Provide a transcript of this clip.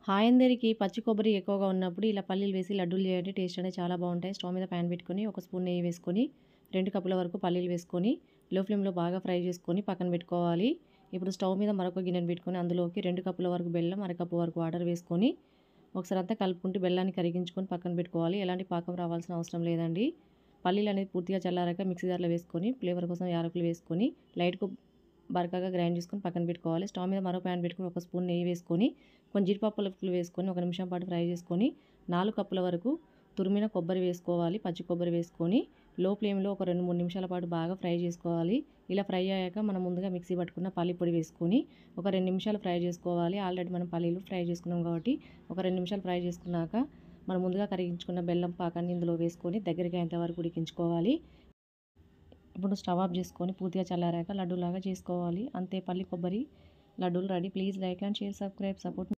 Hi అందరికీ. పచ్చి కొబ్బరి ఎక్కువగా ఉన్నప్పుడు ఇలా పల్లీలు వేసి లడ్డూలు చేయండి. టేస్ట్ అనేది చాలా బాగుంటాయి. స్టవ్ మీద ప్యాన్ పెట్టుకొని ఒక స్పూన్ నెయ్యి వేసుకొని 2 కప్పుల వరకు పల్లీలు వేసుకొని లో ఫ్లేమ్లో బాగా ఫ్రై చేసుకొని పక్కన పెట్టుకోవాలి. ఇప్పుడు స్టవ్ మీద మరొక గిన్నెను పెట్టుకొని అందులోకి 2 కప్పుల వరకు బెల్లం, అరకప్పు వరకు వాటర్ వేసుకొని ఒకసారి అంతా కలుపుకుంటూ బెల్లాన్ని కరిగించుకొని పక్కన పెట్టుకోవాలి. ఎలాంటి పాకం రావాల్సిన అవసరం లేదండి. పల్లీలు అనేది పూర్తిగా చల్లారాక మిక్సీ జార్లో వేసుకొని ఫ్లేవర్ కోసం యాలకులు వేసుకొని లైట్గా బరకగా గ్రైండ్ చేసుకొని పక్కన పెట్టుకోవాలి. స్టవ్ మీద మరో ప్యాన్ పెట్టుకొని ఒక స్పూన్ నెయ్యి వేసుకొని కొంచెం జీడిపప్పులు వేసుకొని 1 నిమిషం పాటు ఫ్రై చేసుకొని 4 కప్పుల వరకు తురిమిన కొబ్బరి వేసుకోవాలి. పచ్చి కొబ్బరి వేసుకొని లో ఫ్లేమ్లో ఒక 2-3 నిమిషాల పాటు బాగా ఫ్రై చేసుకోవాలి. ఇలా ఫ్రై అయ్యాక మనం ముందుగా మిక్సీ పట్టుకున్న పల్లి పొడి వేసుకొని ఒక 2 నిమిషాలు ఫ్రై చేసుకోవాలి. ఆల్రెడీ మనం పల్లీలు ఫ్రై చేసుకున్నాం కాబట్టి ఒక 2 నిమిషాలు ఫ్రై చేసుకున్నాక మనం ముందుగా కరిగించుకున్న బెల్లం పాకాన్ని ఇందులో వేసుకొని దగ్గరికి అయ్యేంత వరకు ఉడికించుకోవాలి. ఇప్పుడు స్టవ్ ఆఫ్ చేసుకొని పూర్తిగా చల్లారాక లడ్డూలాగా చేసుకోవాలి. అంతే, పల్లి కొబ్బరి లడ్డూలు ready. Please like and share, subscribe, support.